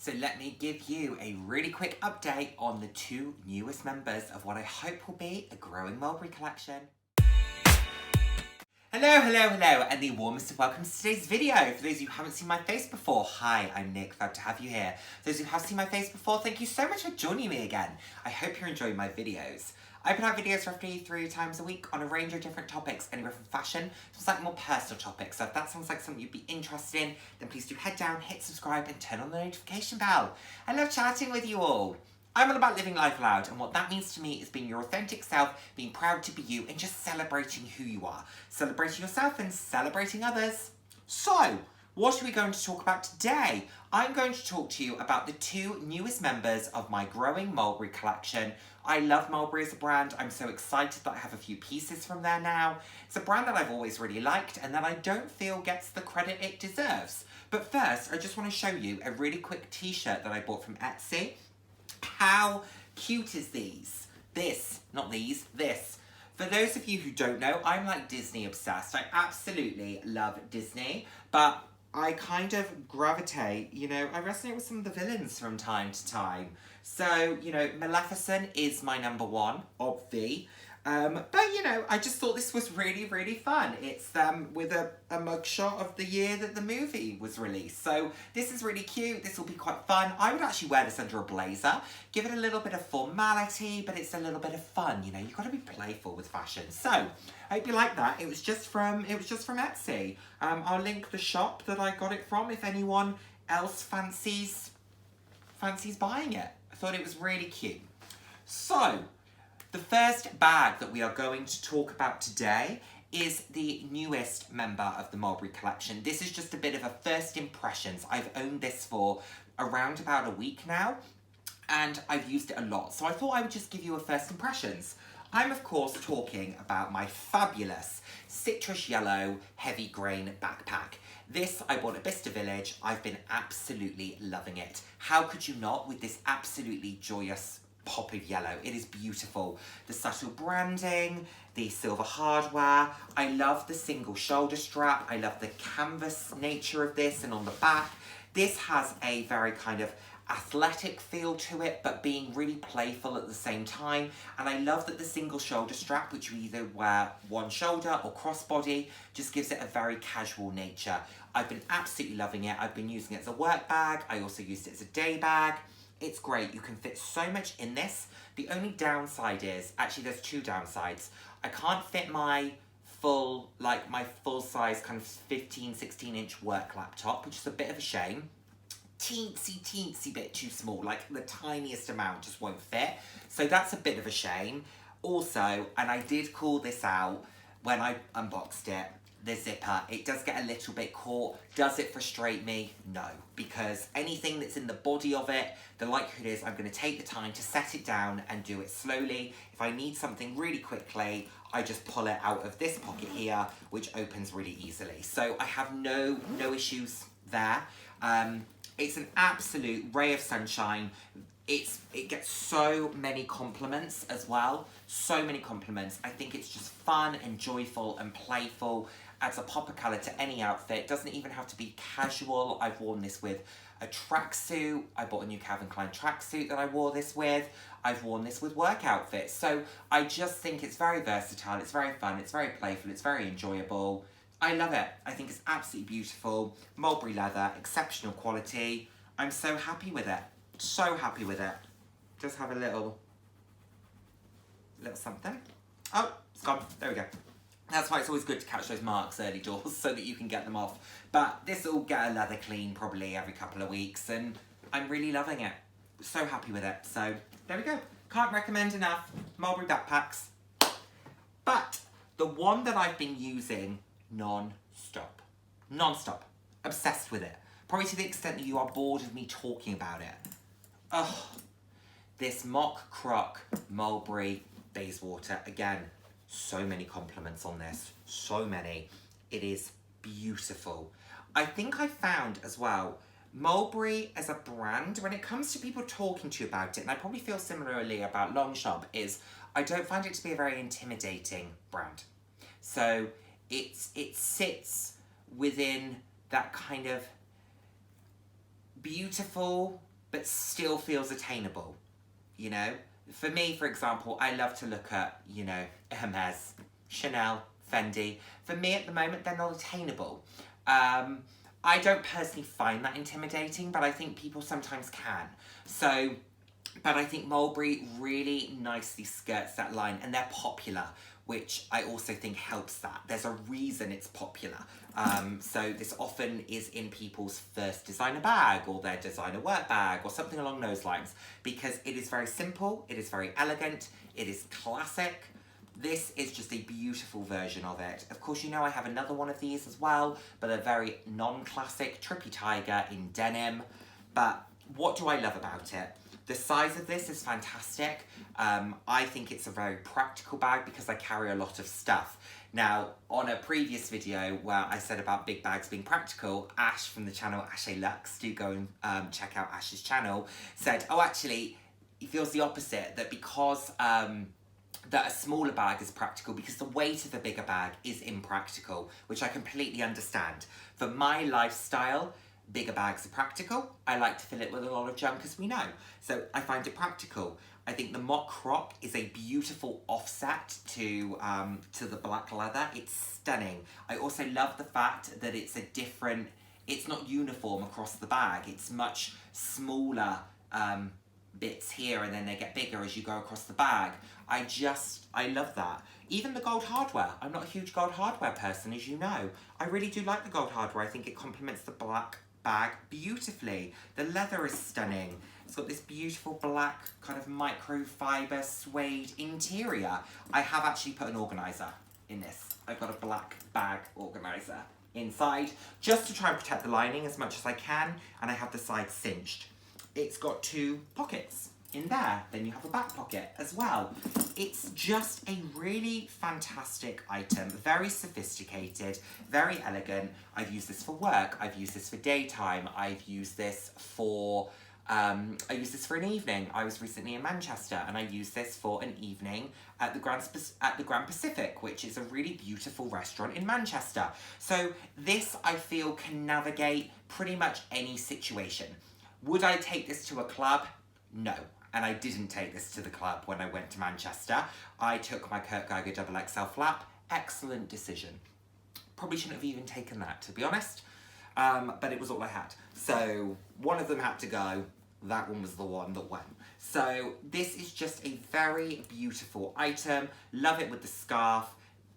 So let me give you a really quick update on the two newest members of what I hope will be a growing Mulberry collection. Hello, and the warmest of welcomes to today's video. For those of you who haven't seen my face before, hi, I'm Nick, glad to have you here. For those who have seen my face before, thank you so much for joining me again. I hope you're enjoying my videos. I put out videos roughly 3 times a week on a range of different topics, anywhere from fashion to slightly more personal topics. So if that sounds like something you'd be interested in, then please do head down, hit subscribe and turn on the notification bell. I love chatting with you all. I'm all about living life loud, and what that means to me is being your authentic self, being proud to be you, and just celebrating who you are. Celebrating yourself and celebrating others. So, what are we going to talk about today? I'm going to talk to you about the two newest members of my growing Mulberry collection. I love Mulberry as a brand. I'm so excited that I have a few pieces from there now. It's a brand that I've always really liked and that I don't feel gets the credit it deserves. But first, I just want to show you a really quick t-shirt that I bought from Etsy. How cute is these? This. For those of you who don't know, I'm like Disney obsessed. I absolutely love Disney, but I kind of gravitate, I resonate with some of the villains from time to time. So, Maleficent is my number one, obvi. But, I just thought this was really, really fun. It's with a mugshot of the year that the movie was released. So this is really cute. This will be quite fun. I would actually wear this under a blazer. Give it a little bit of formality, but it's a little bit of fun. You've got to be playful with fashion. So I hope you like that. It was just from Etsy. I'll link the shop that I got it from if anyone else fancies buying it. I thought it was really cute. So, the first bag that we are going to talk about today is the newest member of the Mulberry collection. This is just a bit of a first impressions. I've owned this for around about a week now, and I've used it a lot. So I thought I would just give you a first impressions. I'm of course talking about my fabulous citrus yellow heavy grain backpack. This I bought at Bicester Village. I've been absolutely loving it. How could you not with this absolutely joyous pop of yellow? It is beautiful. The subtle branding, the silver hardware. I love the single shoulder strap. I love the canvas nature of this, and on the back, this has a very kind of athletic feel to it, but being really playful at the same time. And I love that the single shoulder strap, which you either wear one shoulder or crossbody, just gives it a very casual nature. I've been absolutely loving it. I've been using it as a work bag. I also used it as a day bag. It's great. You can fit so much in this. The only downside is, actually there's two downsides. I can't fit my full size kind of 15, 16 inch work laptop, which is a bit of a shame. Teensy bit too small, like the tiniest amount just won't fit. So that's a bit of a shame. Also, and I did call this out when I unboxed it, the zipper, it does get a little bit caught. Does it frustrate me? No, because anything that's in the body of it, the likelihood is I'm going to take the time to set it down and do it slowly. If I need something really quickly, I just pull it out of this pocket here, which opens really easily. So I have no issues there. It's an absolute ray of sunshine. It gets so many compliments as well. So many compliments. I think it's just fun and joyful and playful. Adds a pop of colour to any outfit. Doesn't even have to be casual. I've worn this with a tracksuit. I bought a new Calvin Klein tracksuit that I wore this with. I've worn this with work outfits. So I just think it's very versatile. It's very fun. It's very playful. It's very enjoyable. I love it. I think it's absolutely beautiful. Mulberry leather, exceptional quality. I'm so happy with it. So happy with it. Just have a little something. Oh, it's gone. There we go. That's why it's always good to catch those marks early doors so that you can get them off. But this will get a leather clean probably every couple of weeks, and I'm really loving it. So happy with it. So there we go. Can't recommend enough Mulberry backpacks. But the one that I've been using non-stop. Obsessed with it. Probably to the extent that you are bored of me talking about it. Oh, this mock croc Mulberry Bayswater. Again, so many compliments on this. So many. It is beautiful. I think I found as well, Mulberry as a brand, when it comes to people talking to you about it, and I probably feel similarly about Longchamp, is I don't find it to be a very intimidating brand. So it sits within that kind of beautiful but still feels attainable, you know? For me, for example, I love to look at, you know, Hermes, Chanel, Fendi. For me at the moment, they're not attainable. I don't personally find that intimidating, but I think people sometimes can. So, but I think Mulberry really nicely skirts that line, and they're popular, which I also think helps that. There's a reason it's popular. So this often is in people's first designer bag or their designer work bag or something along those lines, because it is very simple, it is very elegant, it is classic. This is just a beautiful version of it. Of course, you know I have another one of these as well, but a very non-classic Trippy Tiger in denim. But what do I love about it? The size of this is fantastic. I think it's a very practical bag because I carry a lot of stuff. Now, on a previous video where I said about big bags being practical, Ash from the channel Ashe Lux, do go and check out Ash's channel, said, oh, actually, he feels the opposite, that because that a smaller bag is practical because the weight of the bigger bag is impractical, which I completely understand. For my lifestyle, bigger bags are practical. I like to fill it with a lot of junk, as we know. So I find it practical. I think the mock croc is a beautiful offset to the black leather. It's stunning. I also love the fact that it's it's not uniform across the bag. It's much smaller bits here, and then they get bigger as you go across the bag. I love that. Even the gold hardware. I'm not a huge gold hardware person, as you know. I really do like the gold hardware. I think it complements the black bag beautifully. The leather is stunning. It's got this beautiful black kind of microfiber suede interior. I have actually put an organizer in this. I've got a black bag organizer inside just to try and protect the lining as much as I can, and I have the sides cinched. It's got 2 pockets in there. Then you have a back pocket as well. It's just a really fantastic item, very sophisticated, very elegant. I've used this for work, I've used this for daytime, I've used this for an evening. I was recently in Manchester and I used this for an evening at the Grand Pacific, which is a really beautiful restaurant in Manchester. So this, I feel, can navigate pretty much any situation. Would I take this to a club? No. And I didn't take this to the club when I went to Manchester. I took my Kurt Geiger XXL flap. Excellent decision. Probably shouldn't have even taken that, to be honest. But it was all I had. So one of them had to go. That one was the one that went. So this is just a very beautiful item. Love it with the scarf.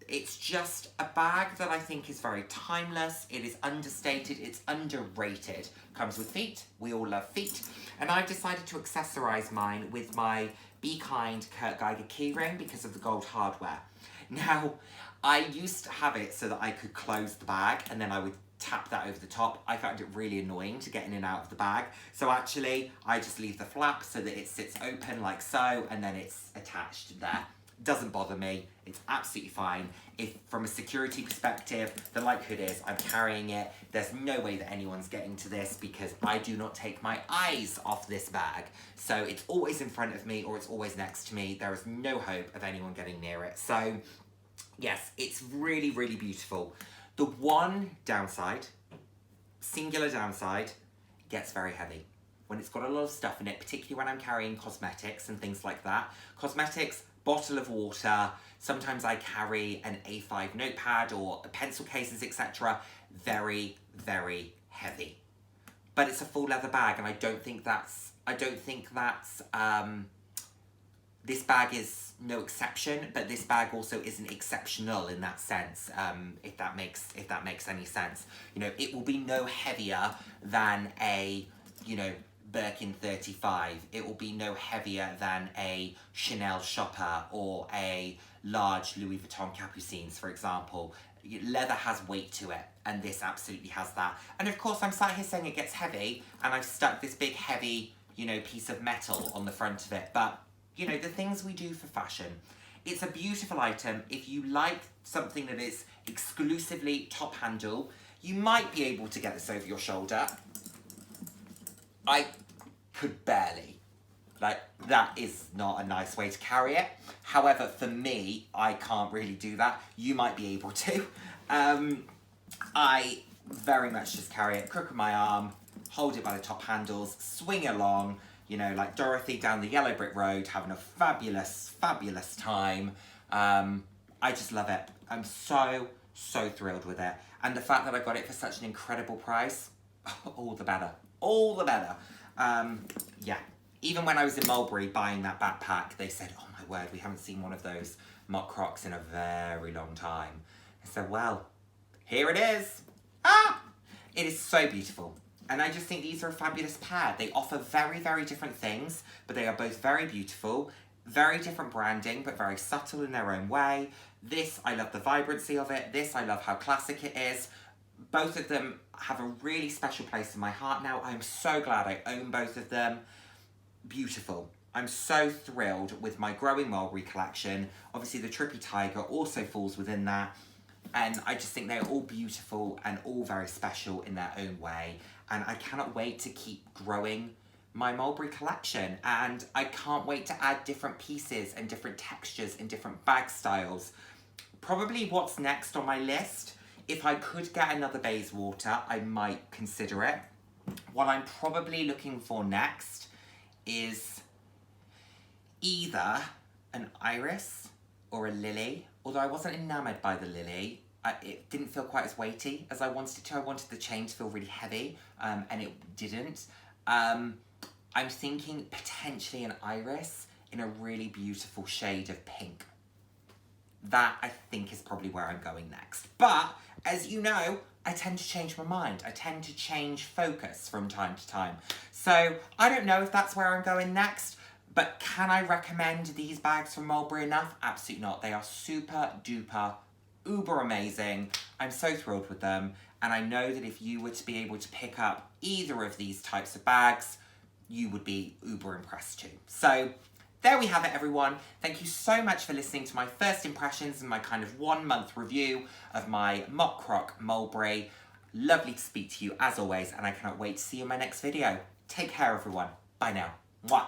It's just a bag that I think is very timeless. It is understated, it's underrated. Comes with feet, we all love feet. And I've decided to accessorize mine with my Be Kind Kurt Geiger keyring because of the gold hardware. Now, I used to have it so that I could close the bag and then I would tap that over the top. I found it really annoying to get in and out of the bag. So actually, I just leave the flap so that it sits open like so, and then it's attached there. Doesn't bother me, it's absolutely fine. If from a security perspective, the likelihood is I'm carrying it, there's no way that anyone's getting to this because I do not take my eyes off this bag. So it's always in front of me or it's always next to me. There is no hope of anyone getting near it. So yes, it's really, really beautiful. The one downside, singular downside, it gets very heavy. When it's got a lot of stuff in it, particularly when I'm carrying cosmetics and things like that. Cosmetics, bottle of water, sometimes I carry an A5 notepad or pencil cases, etc. Very, very heavy. But it's a full leather bag and I don't think that's, this bag is no exception, but this bag also isn't exceptional in that sense, if that makes any sense. You know, it will be no heavier than a, you know, Birkin 35. It will be no heavier than a Chanel shopper or a large Louis Vuitton Capucines, for example. Leather has weight to it, and this absolutely has that. And of course, I'm sat here saying it gets heavy, and I've stuck this big heavy, you know, piece of metal on the front of it. But, you know, the things we do for fashion. It's a beautiful item. If you like something that is exclusively top handle, you might be able to get this over your shoulder. I could barely. Like, that is not a nice way to carry it. However, for me, I can't really do that. You might be able to. I very much just carry it, crook of my arm, hold it by the top handles, swing along, you know, like Dorothy down the yellow brick road, having a fabulous, fabulous time. I just love it. I'm so, so thrilled with it. And the fact that I got it for such an incredible price, all the better. All the better. Yeah. Even when I was in Mulberry buying that backpack, they said, oh my word, we haven't seen one of those mock crocs in a very long time. I said, well, here it is. Ah! It is so beautiful. And I just think these are a fabulous pair. They offer very, very different things, but they are both very beautiful, very different branding, but very subtle in their own way. This, I love the vibrancy of it. This, I love how classic it is. Both of them have a really special place in my heart now. I'm so glad I own both of them. Beautiful. I'm so thrilled with my growing Mulberry collection. Obviously the Trippy Tiger also falls within that. And I just think they're all beautiful and all very special in their own way. And I cannot wait to keep growing my Mulberry collection. And I can't wait to add different pieces and different textures and different bag styles. Probably what's next on my list, if I could get another Bayswater, I might consider it. What I'm probably looking for next is either an iris or a lily. Although I wasn't enamoured by the lily, it didn't feel quite as weighty as I wanted it to. I wanted the chain to feel really heavy, and it didn't. I'm thinking potentially an iris in a really beautiful shade of pink. That, I think, is probably where I'm going next. But, as you know, I tend to change my mind. I tend to change focus from time to time. So, I don't know if that's where I'm going next. But can I recommend these bags from Mulberry enough? Absolutely not. They are super duper, uber amazing. I'm so thrilled with them. And I know that if you were to be able to pick up either of these types of bags, you would be uber impressed too. So there we have it, everyone. Thank you so much for listening to my first impressions and my kind of 1 month review of my mock croc Mulberry. Lovely to speak to you as always, and I cannot wait to see you in my next video. Take care, everyone. Bye now. Mwah.